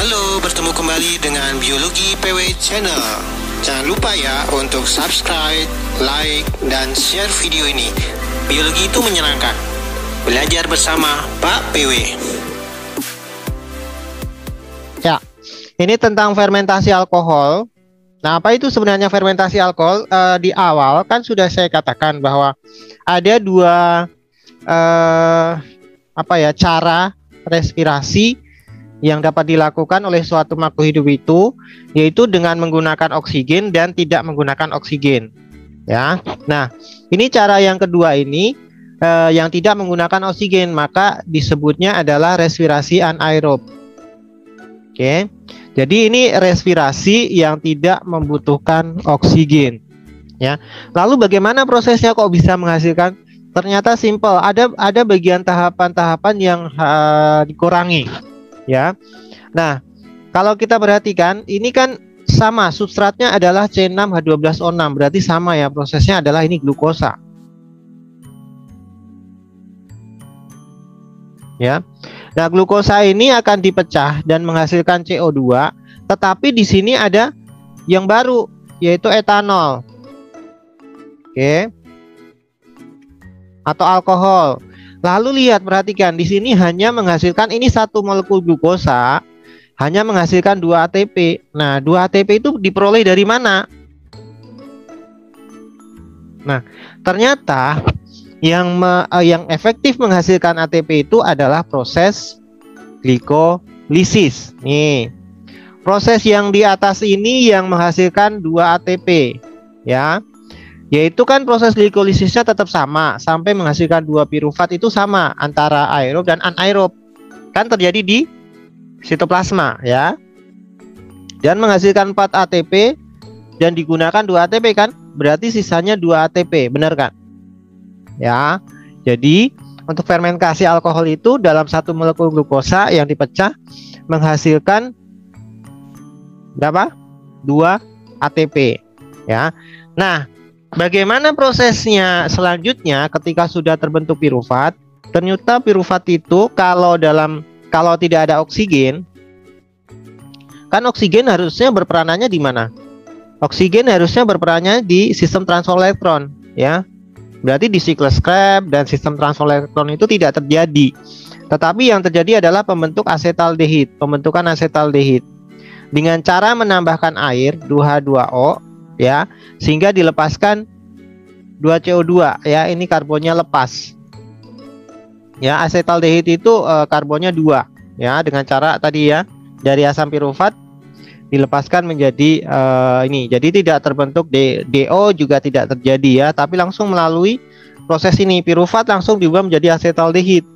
Halo, bertemu kembali dengan Biologi PW Channel. Jangan lupa ya untuk subscribe, like, dan share video ini. Biologi itu menyenangkan. Belajar bersama Pak PW. Ya, ini tentang fermentasi alkohol. Nah, apa itu sebenarnya fermentasi alkohol? Di awal kan sudah saya katakan bahwa ada dua cara respirasi yang dapat dilakukan oleh suatu makhluk hidup itu, yaitu dengan menggunakan oksigen dan tidak menggunakan oksigen. Ya, nah ini cara yang kedua ini yang tidak menggunakan oksigen, maka disebutnya adalah respirasi anaerob. Oke, jadi ini respirasi yang tidak membutuhkan oksigen. Ya, lalu bagaimana prosesnya kok bisa menghasilkan? Ternyata simple, ada bagian tahapan-tahapan yang dikurangi. Ya, nah kalau kita perhatikan ini kan sama, substratnya adalah C6H12O6, berarti sama ya, prosesnya adalah ini glukosa. Ya, nah glukosa ini akan dipecah dan menghasilkan CO2, tetapi di sini ada yang baru yaitu etanol, oke, atau alkohol. Lalu lihat, perhatikan di sini hanya menghasilkan ini satu molekul glukosa hanya menghasilkan 2 ATP. Nah, 2 ATP itu diperoleh dari mana? Nah, ternyata yang efektif menghasilkan ATP itu adalah proses glikolisis. Nih, proses yang di atas ini yang menghasilkan 2 ATP, ya. Yaitu kan proses glikolisisnya tetap sama sampai menghasilkan 2 pirufat, itu sama antara aerob dan anaerob. Kan terjadi di sitoplasma ya. Dan menghasilkan 4 ATP dan digunakan 2 ATP kan? Berarti sisanya 2 ATP, benar kan? Ya. Jadi untuk fermentasi alkohol itu dalam satu molekul glukosa yang dipecah menghasilkan berapa? 2 ATP ya. Nah, bagaimana prosesnya selanjutnya ketika sudah terbentuk pirufat? Ternyata pirufat itu kalau tidak ada oksigen, kan oksigen harusnya berperanannya di mana? Oksigen harusnya berperannya di sistem transfer elektron, ya. Berarti di siklus Krebs dan sistem transfer elektron itu tidak terjadi. Tetapi yang terjadi adalah pembentukan asetaldehid dengan cara menambahkan air 2H2O, ya, sehingga dilepaskan 2CO2 ya, ini karbonnya lepas. Ya, asetaldehid itu karbonnya 2 ya, dengan cara tadi ya, dari asam pirufat dilepaskan menjadi ini. Jadi tidak terbentuk DO juga tidak terjadi ya, tapi langsung melalui proses ini pirufat langsung diubah menjadi asetaldehid.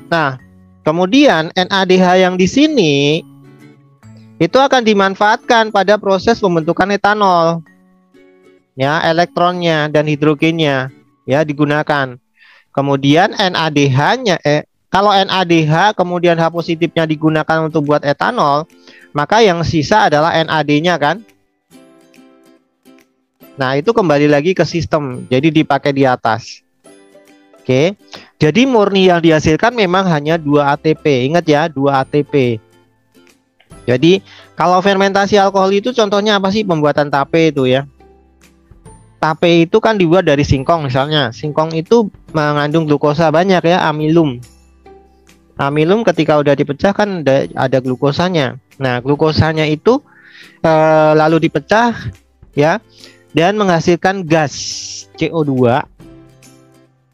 Nah, kemudian NADH yang di sini itu akan dimanfaatkan pada proses pembentukan etanol. Ya, elektronnya dan hidrogennya ya digunakan. Kemudian NADH-nya kalau NADH kemudian H positifnya digunakan untuk buat etanol, maka yang sisa adalah NAD-nya kan. Nah, itu kembali lagi ke sistem. Jadi dipakai di atas. Oke. Jadi murni yang dihasilkan memang hanya 2 ATP. Ingat ya, 2 ATP. Jadi kalau fermentasi alkohol itu contohnya apa sih? Pembuatan tape itu ya. Tape itu kan dibuat dari singkong misalnya. Singkong itu mengandung glukosa banyak ya, amilum. Amilum ketika udah dipecah kan ada glukosanya. Nah, glukosanya itu lalu dipecah ya dan menghasilkan gas CO2.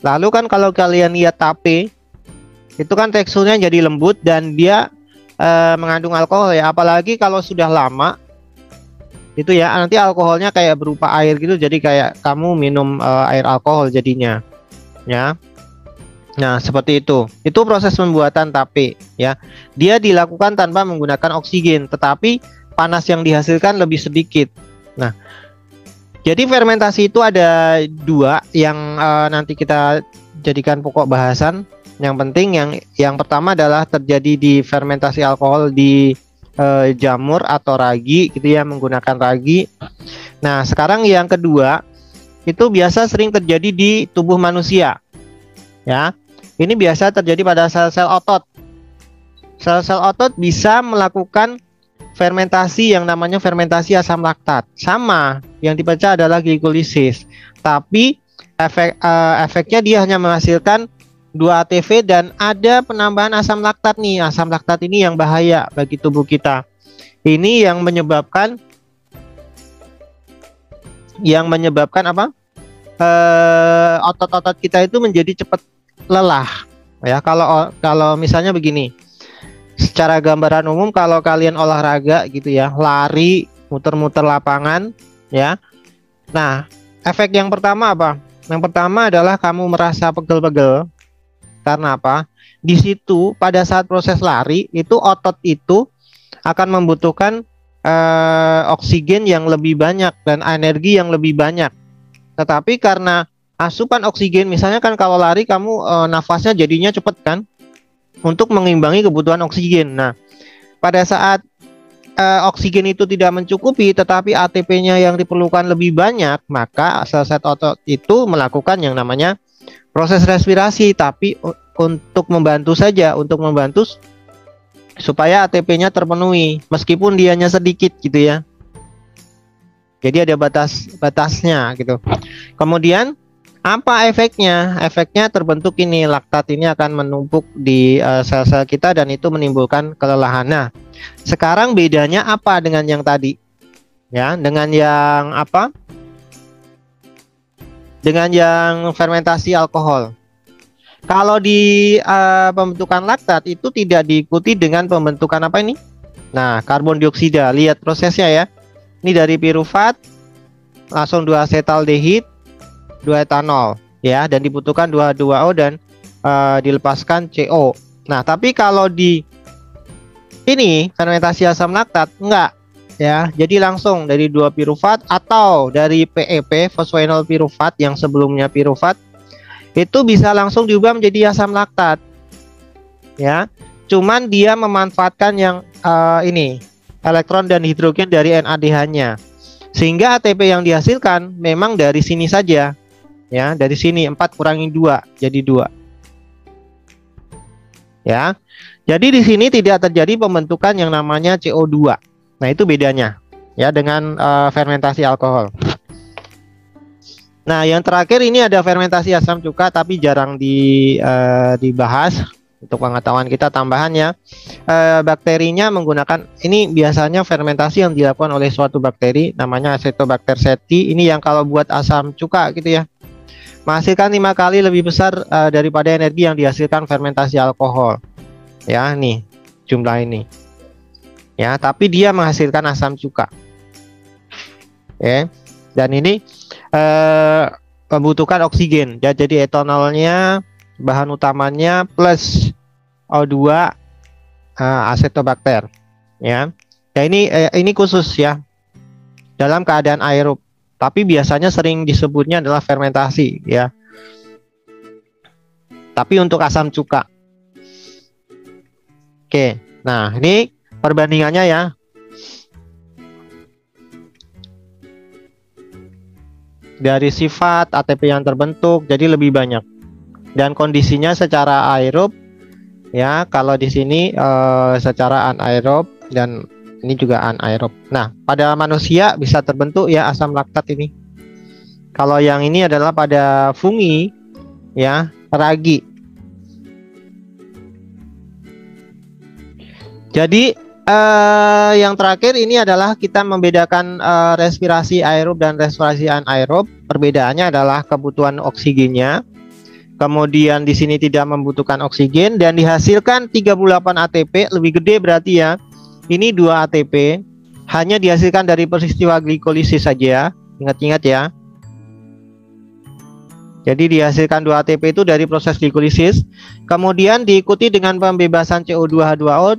Lalu kan kalau kalian lihat tape itu kan teksturnya jadi lembut dan dia mengandung alkohol ya, apalagi kalau sudah lama itu ya, nanti alkoholnya kayak berupa air gitu, jadi kayak kamu minum air alkohol jadinya ya. Nah, seperti itu proses pembuatan tape ya. Dia dilakukan tanpa menggunakan oksigen, tetapi panas yang dihasilkan lebih sedikit. Nah, jadi fermentasi itu ada 2 yang nanti kita jadikan pokok bahasan. Yang penting yang pertama adalah terjadi di fermentasi alkohol di jamur atau ragi gitu ya, menggunakan ragi. Nah, sekarang yang kedua itu biasa sering terjadi di tubuh manusia. Ya. Ini biasa terjadi pada sel-sel otot. Sel-sel otot bisa melakukan fermentasi yang namanya fermentasi asam laktat. Sama, yang dipecah adalah glikolisis. Tapi efeknya dia hanya menghasilkan 2 ATP dan ada penambahan asam laktat nih. Asam laktat ini yang bahaya bagi tubuh kita. Ini yang menyebabkan apa? Otot-otot kita itu menjadi cepat lelah. Ya, kalau misalnya begini. Secara gambaran umum kalau kalian olahraga gitu ya, lari, muter-muter lapangan ya. Nah, efek yang pertama apa? Yang pertama adalah kamu merasa pegel-pegel. Karena apa? Di situ pada saat proses lari itu otot itu akan membutuhkan oksigen yang lebih banyak dan energi yang lebih banyak. Tetapi karena asupan oksigen, misalnya kan kalau lari kamu nafasnya jadinya cepet kan? Untuk mengimbangi kebutuhan oksigen. Nah, pada saat oksigen itu tidak mencukupi, tetapi ATP-nya yang diperlukan lebih banyak, maka sel-sel otot itu melakukan yang namanya proses respirasi, tapi untuk membantu saja, untuk membantu supaya ATP-nya terpenuhi, meskipun dianya sedikit gitu ya. Jadi ada batasnya gitu. Kemudian apa efeknya? Efeknya terbentuk ini laktat ini akan menumpuk di sel-sel kita dan itu menimbulkan kelelahan. Nah, sekarang bedanya apa dengan yang tadi? Ya, dengan yang apa? Dengan yang fermentasi alkohol. Kalau di pembentukan laktat itu tidak diikuti dengan pembentukan apa ini? Nah, karbon dioksida. Lihat prosesnya ya. Ini dari pirufat langsung 2 asetaldehid 2 etanol ya, dan dibutuhkan 2,2O dan dilepaskan CO. Nah, tapi kalau di ini fermentasi asam laktat enggak ya. Jadi langsung dari 2 pirufat atau dari PEP fosfoenol pirufat yang sebelumnya pirufat itu bisa langsung diubah menjadi asam laktat. Ya. Cuman dia memanfaatkan yang ini elektron dan hidrogen dari NADH-nya. Sehingga ATP yang dihasilkan memang dari sini saja. Ya, dari sini 4 kurangi 2 jadi 2. Ya. Jadi di sini tidak terjadi pembentukan yang namanya CO2. Nah, itu bedanya ya dengan fermentasi alkohol. Nah, yang terakhir ini ada fermentasi asam cuka tapi jarang dibahas untuk pengetahuan kita tambahannya. Bakterinya menggunakan ini biasanya fermentasi yang dilakukan oleh suatu bakteri namanya Acetobacter seti. Ini yang kalau buat asam cuka gitu ya. Menghasilkan 5 kali lebih besar daripada energi yang dihasilkan fermentasi alkohol. Ya, nih jumlah ini. Ya, tapi dia menghasilkan asam cuka. Oke. Dan ini membutuhkan oksigen. Ya, jadi etanolnya bahan utamanya plus O2 Acetobacter. Ya. Ya ini khusus ya. Dalam keadaan aerob. Tapi biasanya sering disebutnya adalah fermentasi ya. Tapi untuk asam cuka. Oke, nah ini perbandingannya ya. Dari sifat ATP yang terbentuk jadi lebih banyak. Dan kondisinya secara aerob ya, kalau di sini secara anaerob dan ini juga anaerob. Nah, pada manusia bisa terbentuk ya asam laktat ini. Kalau yang ini adalah pada fungi ya, ragi. Jadi yang terakhir ini adalah kita membedakan respirasi aerob dan respirasi anaerob. Perbedaannya adalah kebutuhan oksigennya. Kemudian di sini tidak membutuhkan oksigen dan dihasilkan 38 ATP, lebih gede berarti ya. Ini 2 ATP hanya dihasilkan dari peristiwa glikolisis saja. Ingat-ingat ya. Jadi dihasilkan 2 ATP itu dari proses glikolisis. Kemudian diikuti dengan pembebasan CO2H2O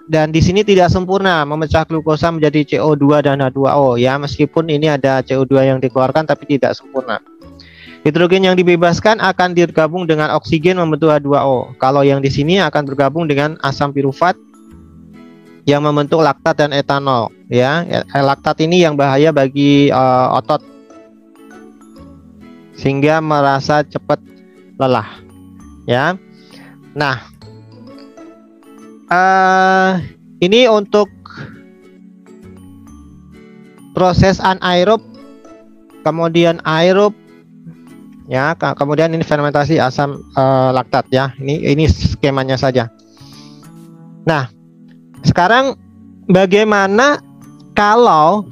dan di sini tidak sempurna memecah glukosa menjadi CO2 dan H2O ya, meskipun ini ada CO2 yang dikeluarkan tapi tidak sempurna. Hidrogen yang dibebaskan akan digabung dengan oksigen membentuk H2O. Kalau yang di sini akan bergabung dengan asam pirufat yang membentuk laktat dan etanol ya. Laktat ini yang bahaya bagi otot sehingga merasa cepat lelah ya. Nah, ini untuk proses anaerob, kemudian aerob, ya, kemudian ini fermentasi asam laktat ya. Ini skemanya saja. Nah, sekarang bagaimana kalau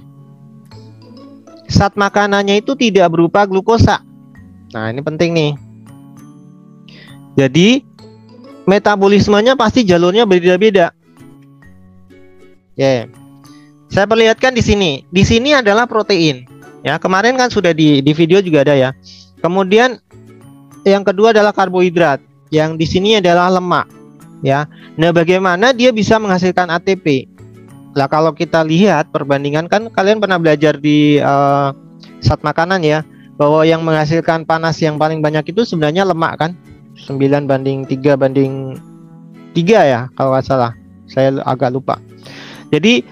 zat makanannya itu tidak berupa glukosa? Nah, ini penting nih. Jadi metabolismenya pasti jalurnya berbeda-beda. Ya, saya perlihatkan di sini. Di sini adalah protein. Ya, kemarin kan sudah di video juga ada ya. Kemudian yang kedua adalah karbohidrat. Yang di sini adalah lemak. Ya. Nah, bagaimana dia bisa menghasilkan ATP? Lah, kalau kita lihat perbandingan, kan kalian pernah belajar di zat makanan ya, bahwa yang menghasilkan panas yang paling banyak itu sebenarnya lemak kan? 9:3 ya, kalau nggak salah. Saya agak lupa. Jadi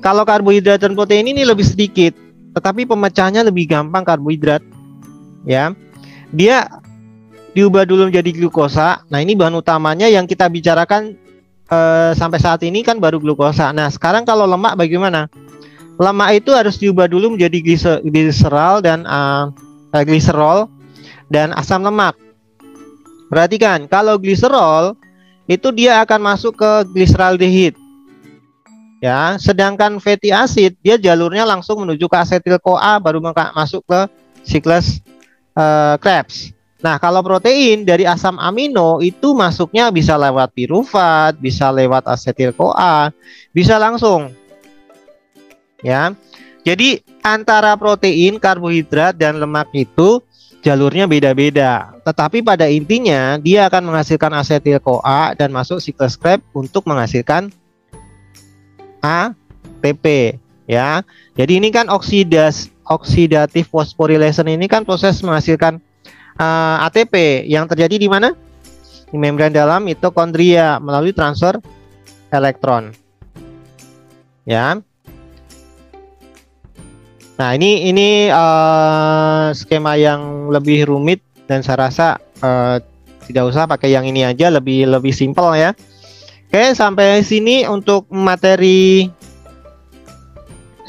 kalau karbohidrat dan protein ini lebih sedikit, tetapi pemecahnya lebih gampang karbohidrat. Ya, dia diubah dulu menjadi glukosa. Nah, ini bahan utamanya yang kita bicarakan sampai saat ini kan baru glukosa. Nah, sekarang kalau lemak bagaimana? Lemak itu harus diubah dulu menjadi gliserol dan asam lemak. Perhatikan, kalau gliserol itu dia akan masuk ke gliseraldehid. Ya, sedangkan fatty acid dia jalurnya langsung menuju ke asetil-CoA baru masuk ke siklus Krebs. Nah, kalau protein dari asam amino itu masuknya bisa lewat pirufat, bisa lewat asetil-CoA, bisa langsung. Ya. Jadi antara protein, karbohidrat dan lemak itu jalurnya beda-beda. Tetapi pada intinya dia akan menghasilkan asetil-CoA dan masuk siklus Krebs untuk menghasilkan ATP, ya. Jadi ini kan oksidatif phosphorylation ini kan proses menghasilkan ATP yang terjadi di mana? Di membran dalam mitokondria melalui transfer elektron. Ya. Nah, ini skema yang lebih rumit dan saya rasa tidak usah pakai yang ini aja, lebih simpel ya. Oke, sampai sini untuk materi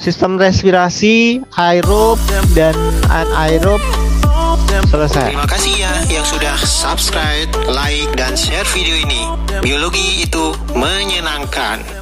sistem respirasi, aerob dan anaerob selesai. Terima kasih ya yang sudah subscribe, like, dan share video ini. Biologi itu menyenangkan.